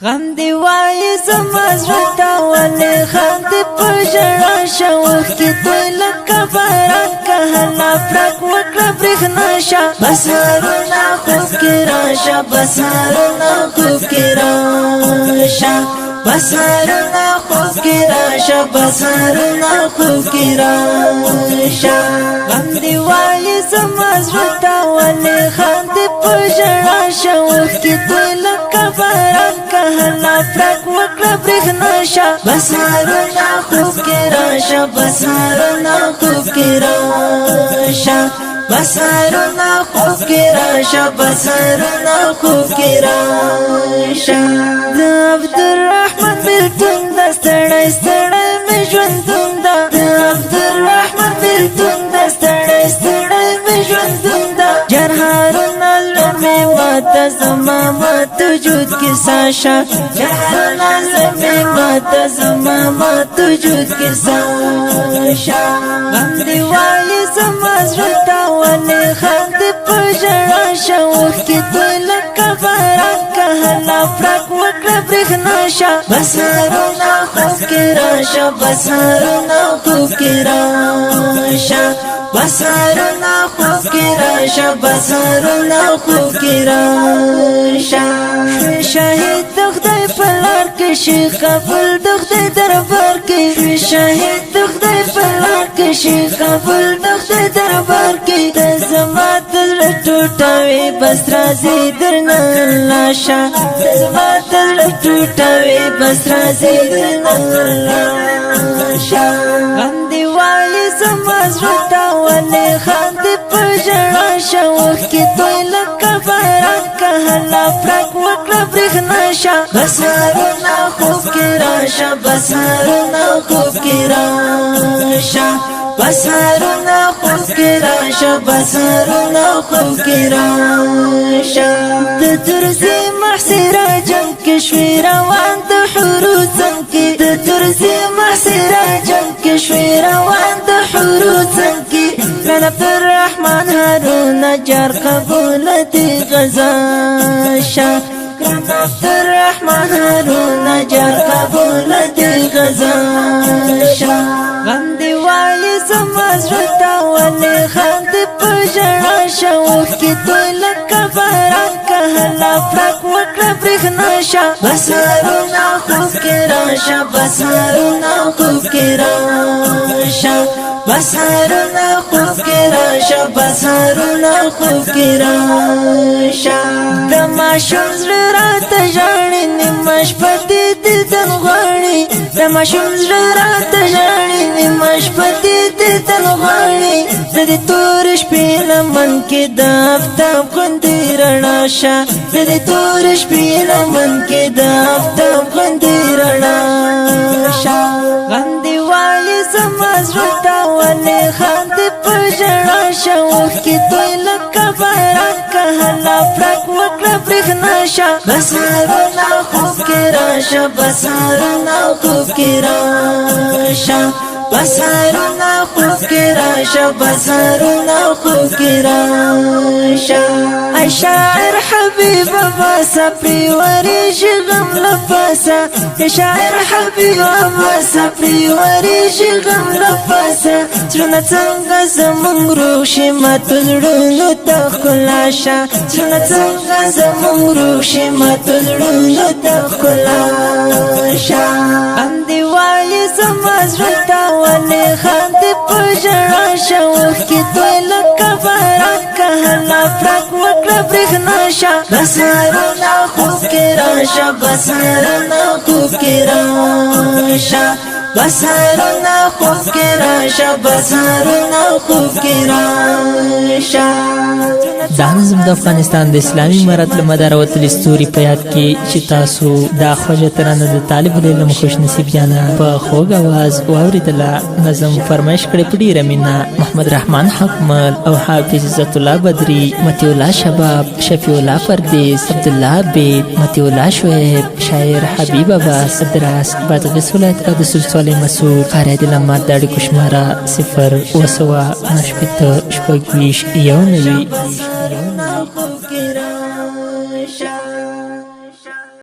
غم دی وای زما زړه ته ولې خاندې په ژړا شه اوښکې توی لکه باران که هله پړک وکړه برېښنا شه بسهارونه خوب کې راشه بسهارونه خوب کې راشه بسهارونه خوب کې راشه بسهارونه خوب کې راشه غم دی وای زما زړه ته ولې خاندې په ژړا شه اوښکې توی لکه باران که هله پړک وکړه برېښنا شه بسهارونه خوب کې راشه بسهارونه خوب کې راشه بسهارونه خوب کې راشه بسهارونه خوب کې راشه د عبدالرحمن بیلتون دا ستړی ستړی مې ژوندون دا د عبدالرحمن بیلتون دا ستړی ستړی مې ژوندون دا جرهارونه لمې ماته زما مات وجود کې ساشه جرهارونه لمې ماته زما مات وجود کې ساشه غم دی وایي زما زړه ته ولې خاندې په ژړا شه اوښکې توی لکه باران که هله پړک وکړه برېښنا شه بسهارونه خوب کې راشه بسهارونه خوب کې راشه بسهارونه خوب کې راشه بسهارونه خوب کې راشه شهید د خدای په لار کې شي قبول د خدای دربار کې شهید د خدای په لار کې شي قبول د خدای دربار کې د زما د زړه ټوټه وي بس راځي درنه لاشه د زما د زړه ټوټه وي بس راځي درنه لاشه غم دی وایي زما زړه ته ولې خاندې په ژړا شه اوښکې توی لکه باران که هله پړک وکړه برېښنا شه بسهارونه خوب کې راشه بسهارونه خوب کې راشه بسهارونه خوب کې راشه بسهارونه خوب کې راشه د ترزي محسره جنګ کې شوي روان د حورو څنګ کې د ترزي محسره جنګ کې شوي روان د حورو څنګ کې ګران عبدالرحمن هارون جار قبول دی غزا شه ګران عبدالرحمن هارون جار قبول دی غزا شه غم دی وایي زما زړه ته ولې خاندې په ژړا شه اوښکې توی لکه باران که هله پړک وکړه برېښنا شه بسهارونه خوب کې راشه بسهارونه خوب کې راشه بسهارونه خوب کې راشه بسهارونه خوب کې راشه د ماشوم زړه راته ژاړي نیمه شپه دې دیدن غواړي د ماشوم زړه راته ژاړي نیمه شپه دې دیدن غواړي د دې تورې شپې لمن کې د آفتاب غوندې رڼا شه د دې تورې شپې لمن کې د آفتاب غوندې رڼا شه غم دی وایي زما زړه ته ولې خاندې په ژړا شه اوښکې توی لکه باران که هله پړک وکړه برېښنا شه بسهارونه خوب کې راشه بسهارونه خوب کې راشه بسهارونه خوب کې راشه بسهارونه خوب کې راشه ای شاعر حبیبه باسه پریوریږي غم له پاسه ای شاعر حبیبه باسه پریوریږي غم له پاسه زړونه څنګه زمونږ روغ شي ماتو زړونو ته ښکلا شه زړونه څنګه زمونږ روغ شي ماتو زړونو ته ښکلا شه غم دی وایي زما زړه ته ولې خاندې په ژړا شه اوښکې توی لکه باران که هله پړک وکړه برېښنا شه بسهارونه خوب کې راشه بسهارونه خوب کې راشه بسهارونه خوب کې راشه بسهارونه خوب کې راشه دا نظم د افغانستان د اسلامي امارت له مداره وتلي ستوري په یاد کې چې تاسو دا خوږه ترانه د طالب العلم خوش نصیبیانه په خوږ اواز واورېدله نظم فرمایش کړی په ډېره مینه محمد رحمان حکمل او حافظ عزت الله بدري مطیع الله شباب شفیع الله پردیس عبدالله عبید مطیع الله شعیب شاعر حبیب عباس ادراس بادغیس ولایت قادس صالح مسعود قاری د لمات د اړیکو شماره 0 9 شپږ 1 9